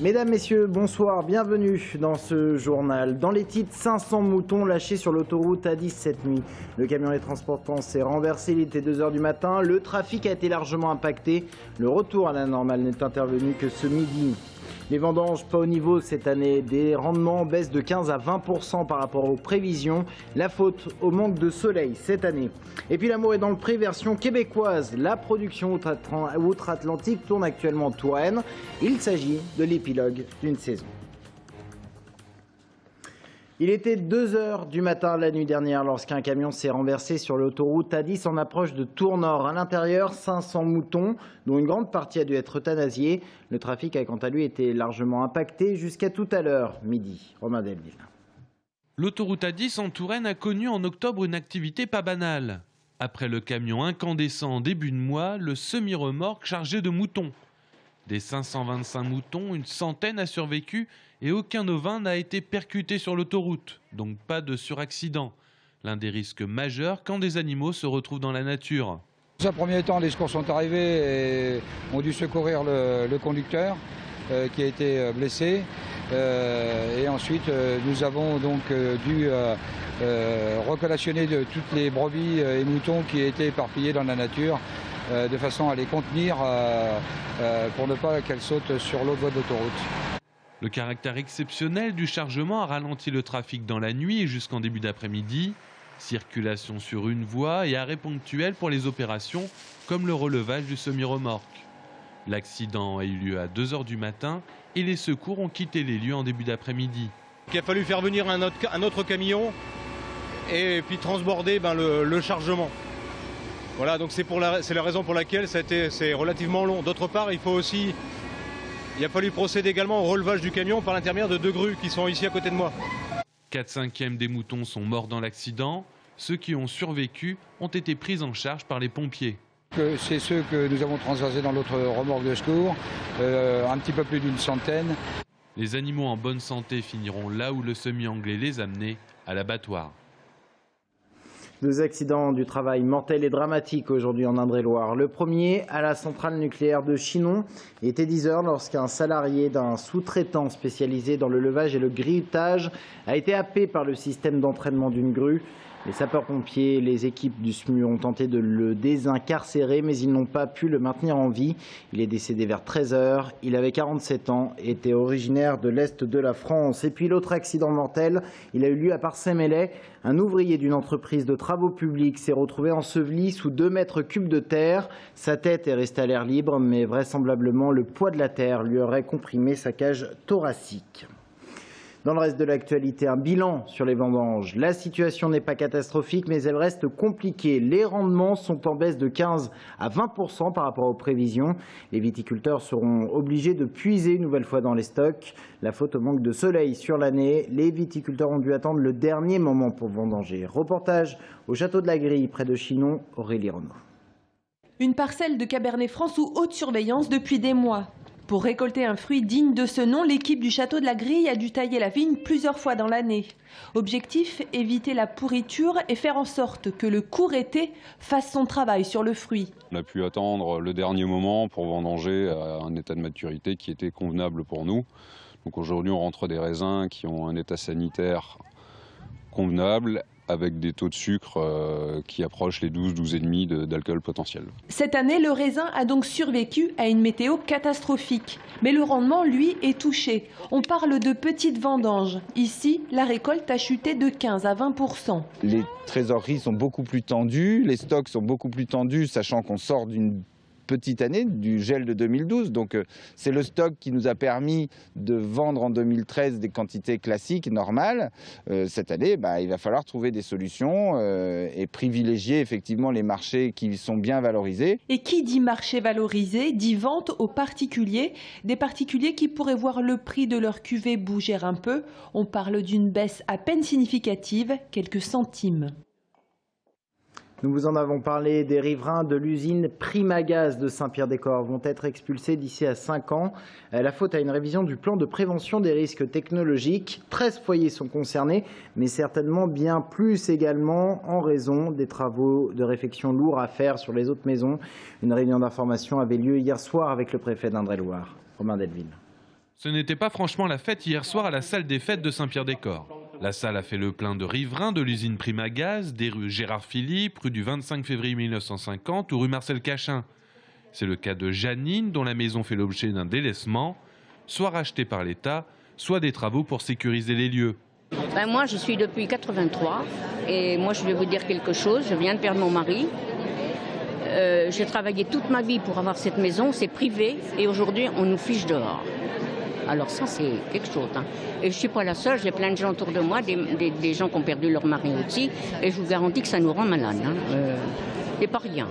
Mesdames, Messieurs, bonsoir, bienvenue dans ce journal. Dans les titres, 500 moutons lâchés sur l'autoroute A10 cette nuit. Le camion les transportant s'est renversé, il était 2 h du matin. Le trafic a été largement impacté. Le retour à la normale n'est intervenu que ce midi. Les vendanges pas au niveau cette année, des rendements baissent de 15 à 20% par rapport aux prévisions. La faute au manque de soleil cette année. Et puis l'amour est dans le pré, version québécoise. La production outre-Atlantique tourne actuellement Touraine. Il s'agit de l'épilogue d'une saison. Il était 2 h du matin la nuit dernière lorsqu'un camion s'est renversé sur l'autoroute A10 en approche de Tours-Nord. À l'intérieur, 500 moutons, dont une grande partie a dû être euthanasiée. Le trafic a quant à lui été largement impacté jusqu'à tout à l'heure, midi. Romain Delville. L'autoroute A10 en Touraine a connu en octobre une activité pas banale. Après le camion incandescent en début de mois, le semi-remorque chargé de moutons. Des 525 moutons, une centaine a survécu et aucun ovin n'a été percuté sur l'autoroute, donc pas de suraccident. L'un des risques majeurs quand des animaux se retrouvent dans la nature. Dans un premier temps, les secours sont arrivés et ont dû secourir le conducteur qui a été blessé. Et ensuite, nous avons donc dû recollationner de toutes les brebis et moutons qui étaient éparpillés dans la nature, de façon à les contenir pour ne pas qu'elles sautent sur l'autre voie de l'autoroute. Le caractère exceptionnel du chargement a ralenti le trafic dans la nuit et jusqu'en début d'après-midi. Circulation sur une voie et arrêt ponctuel pour les opérations comme le relevage du semi-remorque. L'accident a eu lieu à 2 h du matin et les secours ont quitté les lieux en début d'après-midi. Il a fallu faire venir un autre camion et puis transborder le chargement. Voilà, donc c'est la raison pour laquelle c'est relativement long. D'autre part, il a fallu procéder également au relevage du camion par l'intermédiaire de 2 grues qui sont ici à côté de moi. 4/5 des moutons sont morts dans l'accident. Ceux qui ont survécu ont été pris en charge par les pompiers. C'est ceux que nous avons transversés dans l'autre remorque de secours, un petit peu plus d'une centaine. Les animaux en bonne santé finiront là où le semi-anglais les a menés, à l'abattoir. 2 accidents du travail mortels et dramatiques aujourd'hui en Indre-et-Loire. Le premier à la centrale nucléaire de Chinon. Il était 10 h lorsqu'un salarié d'un sous-traitant spécialisé dans le levage et le grillettage a été happé par le système d'entraînement d'une grue. Les sapeurs-pompiers et les équipes du SMU ont tenté de le désincarcérer, mais ils n'ont pas pu le maintenir en vie. Il est décédé vers 13 h. Il avait 47 ans et était originaire de l'Est de la France. Et puis l'autre accident mortel, il a eu lieu à Parcey-Melay. Un ouvrier d'une entreprise de travaux publics s'est retrouvé enseveli sous 2 mètres cubes de terre. Sa tête est restée à l'air libre, mais vraisemblablement le poids de la terre lui aurait comprimé sa cage thoracique. Dans le reste de l'actualité, un bilan sur les vendanges. La situation n'est pas catastrophique, mais elle reste compliquée. Les rendements sont en baisse de 15 à 20% par rapport aux prévisions. Les viticulteurs seront obligés de puiser une nouvelle fois dans les stocks. La faute au manque de soleil sur l'année. Les viticulteurs ont dû attendre le dernier moment pour vendanger. Reportage au château de la Grille, près de Chinon, Aurélie Renaud. Une parcelle de Cabernet Franc sous haute surveillance depuis des mois. Pour récolter un fruit digne de ce nom, l'équipe du Château de la Grille a dû tailler la vigne plusieurs fois dans l'année. Objectif, éviter la pourriture et faire en sorte que le court été fasse son travail sur le fruit. On a pu attendre le dernier moment pour vendanger à un état de maturité qui était convenable pour nous. Donc aujourd'hui, on rentre des raisins qui ont un état sanitaire convenable, avec des taux de sucre qui approchent les 12,5 d'alcool potentiel. Cette année, le raisin a donc survécu à une météo catastrophique. Mais le rendement, lui, est touché. On parle de petites vendanges. Ici, la récolte a chuté de 15 à 20%. Les trésoreries sont beaucoup plus tendues, les stocks sont beaucoup plus tendus, sachant qu'on sort d'une petite année du gel de 2012. Donc c'est le stock qui nous a permis de vendre en 2013 des quantités classiques, normales. Cette année, il va falloir trouver des solutions et privilégier effectivement les marchés qui sont bien valorisés. Et qui dit marché valorisé, dit vente aux particuliers. Des particuliers qui pourraient voir le prix de leur cuvée bouger un peu. On parle d'une baisse à peine significative, quelques centimes. Nous vous en avons parlé, des riverains de l'usine Primagaz de Saint-Pierre-des-Corps vont être expulsés d'ici à 5 ans. La faute à une révision du plan de prévention des risques technologiques. 13 foyers sont concernés, mais certainement bien plus également en raison des travaux de réfection lourds à faire sur les autres maisons. Une réunion d'information avait lieu hier soir avec le préfet d'Indre-et-Loire. Romain Delville. Ce n'était pas franchement la fête hier soir à la salle des fêtes de Saint-Pierre-des-Corps. La salle a fait le plein de riverains de l'usine Primagaz, des rues Gérard Philippe, rue du 25 février 1950 ou rue Marcel Cachin. C'est le cas de Janine, dont la maison fait l'objet d'un délaissement, soit rachetée par l'État, soit des travaux pour sécuriser les lieux. Moi, je suis depuis 83 et moi, je vais vous dire quelque chose. Je viens de perdre mon mari. J'ai travaillé toute ma vie pour avoir cette maison, c'est privé et aujourd'hui, on nous fiche dehors. Alors ça, c'est quelque chose. Et je ne suis pas la seule, j'ai plein de gens autour de moi, des gens qui ont perdu leur mari aussi, et je vous garantis que ça nous rend malades. C'est pas rien.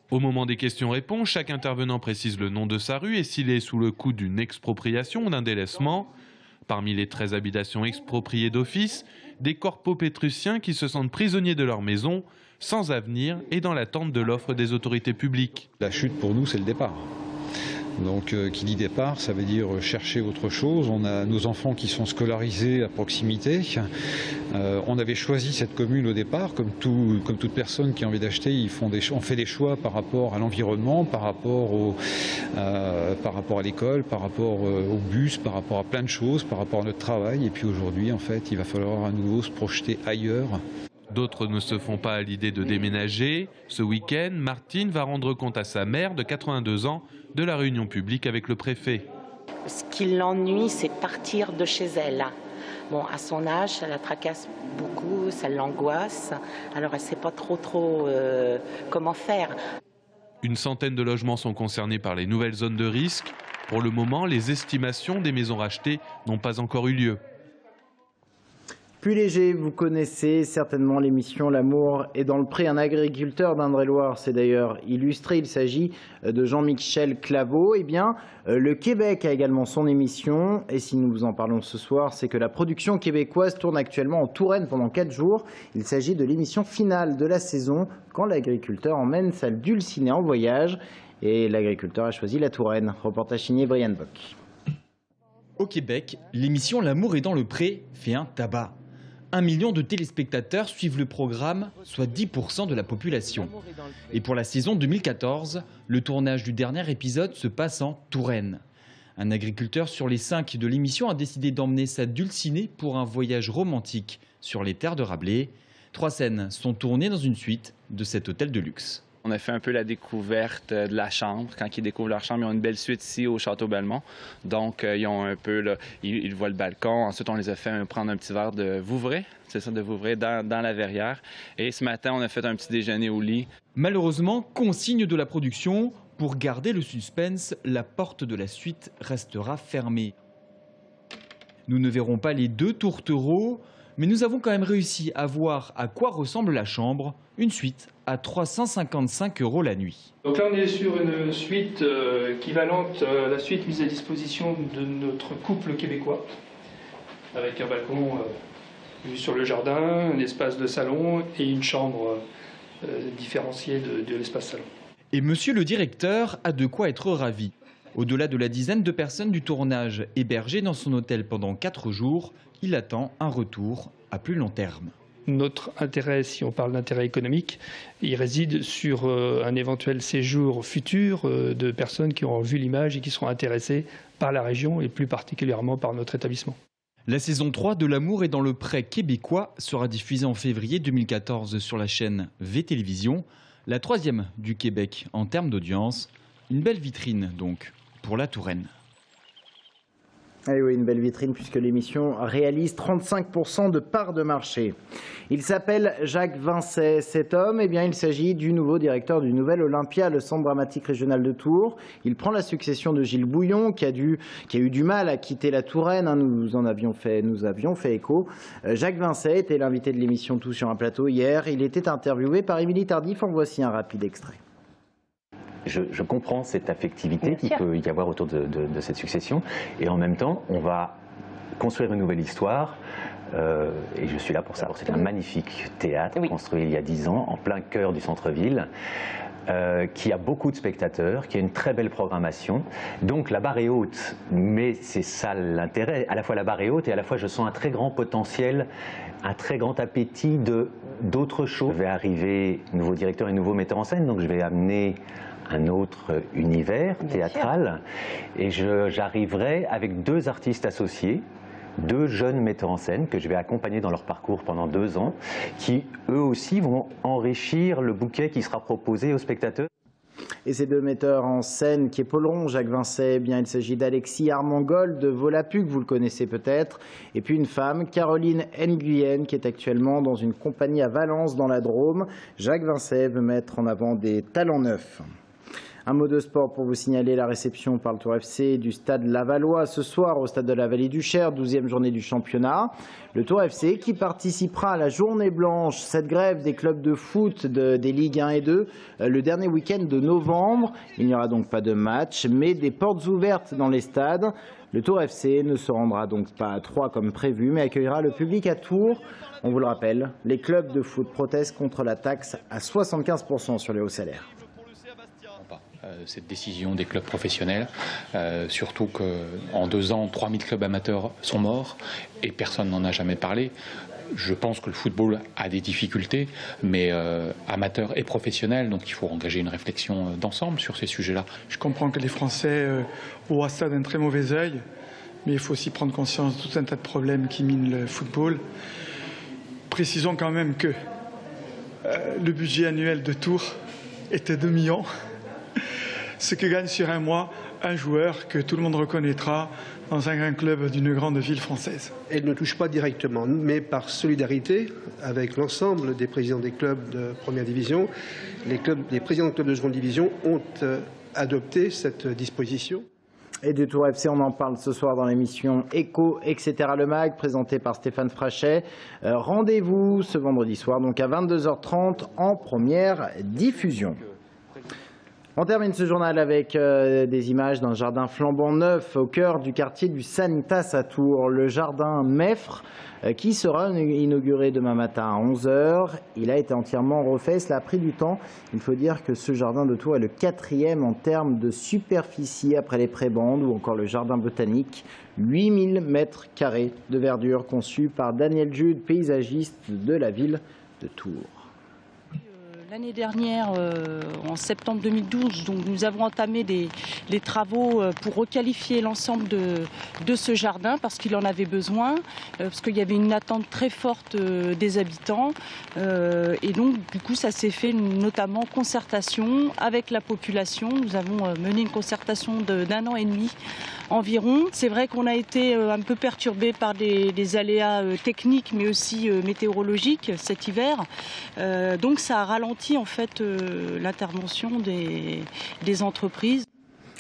Au moment des questions-réponses, chaque intervenant précise le nom de sa rue et s'il est sous le coup d'une expropriation ou d'un délaissement. Parmi les 13 habitations expropriées d'office, des corpos pétruciens qui se sentent prisonniers de leur maison, sans avenir et dans l'attente de l'offre des autorités publiques. La chute pour nous, c'est le départ. Donc qui dit départ, ça veut dire chercher autre chose. On a nos enfants qui sont scolarisés à proximité. On avait choisi cette commune au départ, comme toute personne qui a envie d'acheter, on fait des choix par rapport à l'environnement, par rapport à l'école, par rapport au bus, par rapport à plein de choses, par rapport à notre travail. Et puis aujourd'hui, en fait, il va falloir à nouveau se projeter ailleurs. D'autres ne se font pas à l'idée de déménager. Ce week-end, Martine va rendre compte à sa mère de 82 ans de la réunion publique avec le préfet. Ce qui l'ennuie, c'est partir de chez elle. Bon, à son âge, ça la tracasse beaucoup, ça l'angoisse. Alors elle ne sait pas trop comment faire. Une centaine de logements sont concernés par les nouvelles zones de risque. Pour le moment, les estimations des maisons rachetées n'ont pas encore eu lieu. Plus léger, vous connaissez certainement l'émission L'amour est dans le pré. Un agriculteur d'Indre-et-Loire s'est d'ailleurs illustré. Il s'agit de Jean-Michel Claveau. Eh bien, le Québec a également son émission. Et si nous vous en parlons ce soir, c'est que la production québécoise tourne actuellement en Touraine pendant 4 jours. Il s'agit de l'émission finale de la saison, quand l'agriculteur emmène sa dulcinée en voyage. Et l'agriculteur a choisi la Touraine. Reportage signé Brian Bock. Au Québec, l'émission L'amour est dans le pré fait un tabac. 1 million de téléspectateurs suivent le programme, soit 10% de la population. Et pour la saison 2014, le tournage du dernier épisode se passe en Touraine. Un agriculteur sur les 5 de l'émission a décidé d'emmener sa dulcinée pour un voyage romantique sur les terres de Rabelais. 3 scènes sont tournées dans une suite de cet hôtel de luxe. On a fait un peu la découverte de la chambre. Quand ils découvrent leur chambre, ils ont une belle suite ici au Château Belmont. Donc, ils ont un peu, là, ils voient le balcon. Ensuite, on les a fait prendre un petit verre de Vouvray, c'est ça, de Vouvray, dans la verrière. Et ce matin, on a fait un petit déjeuner au lit. Malheureusement, consigne de la production, pour garder le suspense, la porte de la suite restera fermée. Nous ne verrons pas les 2 tourtereaux, mais nous avons quand même réussi à voir à quoi ressemble la chambre, une suite à 355 € la nuit. Donc là on est sur une suite équivalente à la suite mise à disposition de notre couple québécois, avec un balcon vue sur le jardin, un espace de salon et une chambre différenciée de l'espace salon. Et monsieur le directeur a de quoi être ravi. Au-delà de la dizaine de personnes du tournage hébergées dans son hôtel pendant 4 jours, il attend un retour à plus long terme. Notre intérêt, si on parle d'intérêt économique, il réside sur un éventuel séjour futur de personnes qui auront vu l'image et qui seront intéressées par la région et plus particulièrement par notre établissement. La saison 3 de L'amour est dans le pré québécois sera diffusée en février 2014 sur la chaîne V-Télévision, la 3e du Québec en termes d'audience. Une belle vitrine donc pour la Touraine. Ah oui, une belle vitrine puisque l'émission réalise 35% de part de marché. Il s'appelle Jacques Vincey. Cet homme, eh bien, il s'agit du nouveau directeur du Nouvel Olympia, le centre dramatique régional de Tours. Il prend la succession de Gilles Bouillon qui a eu du mal à quitter la Touraine. Nous avions fait écho. Jacques Vincey était l'invité de l'émission Tout sur un plateau hier. Il était interviewé par Émilie Tardif. En voici un rapide extrait. Je comprends cette affectivité qu'il peut y avoir autour de cette succession. Et en même temps, on va construire une nouvelle histoire. Et je suis là pour ça. C'est un magnifique théâtre construit il y a 10 ans, en plein cœur du centre-ville, qui a beaucoup de spectateurs, qui a une très belle programmation. Donc la barre est haute, mais c'est ça l'intérêt. À la fois la barre est haute et à la fois je sens un très grand potentiel, un très grand appétit d'autres choses. Je vais arriver nouveau directeur et nouveau metteur en scène, donc je vais amener un autre univers théâtral. Et j'arriverai avec 2 artistes associés, 2 jeunes metteurs en scène que je vais accompagner dans leur parcours pendant 2 ans, qui eux aussi vont enrichir le bouquet qui sera proposé aux spectateurs. Et ces 2 metteurs en scène qui épauleront Jacques Vincey, eh bien, il s'agit d'Alexis Armangol de Volapük, vous le connaissez peut-être, et puis une femme, Caroline Nguyen, qui est actuellement dans une compagnie à Valence dans la Drôme. Jacques Vincey veut mettre en avant des talents neufs. Un mot de sport pour vous signaler la réception par le Tour FC du stade Lavallois ce soir au stade de la Vallée du Cher, 12e journée du championnat. Le Tour FC qui participera à la journée blanche, cette grève des clubs de foot des Ligues 1 et 2, le dernier week-end de novembre. Il n'y aura donc pas de match, mais des portes ouvertes dans les stades. Le Tour FC ne se rendra donc pas à Troyes comme prévu, mais accueillera le public à Tours. On vous le rappelle, les clubs de foot protestent contre la taxe à 75% sur les hauts salaires. Cette décision des clubs professionnels, surtout qu'en 2 ans, 3000 clubs amateurs sont morts et personne n'en a jamais parlé. Je pense que le football a des difficultés, mais amateurs et professionnels, donc il faut engager une réflexion d'ensemble sur ces sujets-là. Je comprends que les Français voient ça d'un très mauvais œil, mais il faut aussi prendre conscience de tout un tas de problèmes qui minent le football. Précisons quand même que le budget annuel de Tours était 2 millions. Ce que gagne sur un mois un joueur que tout le monde reconnaîtra dans un grand club d'une grande ville française. Elle ne touche pas directement, mais par solidarité avec l'ensemble des présidents des clubs de première division, les présidents de clubs de seconde division ont adopté cette disposition. Et du Tour FC, on en parle ce soir dans l'émission Écho, etc. Le Mag, présentée par Stéphane Frachet. Rendez-vous ce vendredi soir, donc à 22h30 en première diffusion. On termine ce journal avec des images d'un jardin flambant neuf au cœur du quartier du Sanitas à Tours, le jardin Meffre, qui sera inauguré demain matin à 11h. Il a été entièrement refait, cela a pris du temps. Il faut dire que ce jardin de Tours est le 4e en termes de superficie après les prébendes ou encore le jardin botanique. 8000 mètres carrés de verdure conçus par Daniel Jude, paysagiste de la ville de Tours. L'année dernière, en septembre 2012, donc nous avons entamé les travaux pour requalifier l'ensemble de ce jardin parce qu'il en avait besoin, parce qu'il y avait une attente très forte des habitants. Et donc, du coup, ça s'est fait notamment concertation avec la population. Nous avons mené une concertation d'1 an et demi environ. C'est vrai qu'on a été un peu perturbé par des aléas techniques mais aussi météorologiques cet hiver. Donc ça a ralenti en fait l'intervention des entreprises.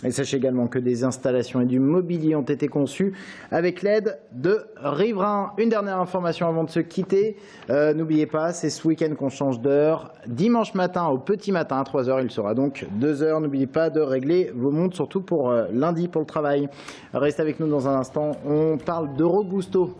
Et sachez également que des installations et du mobilier ont été conçus avec l'aide de riverains. Une dernière information avant de se quitter. N'oubliez pas, c'est ce week-end qu'on change d'heure. Dimanche matin au petit matin à 3h, il sera donc 2h. N'oubliez pas de régler vos montres, surtout pour lundi pour le travail. Restez avec nous dans un instant. On parle de Robusto.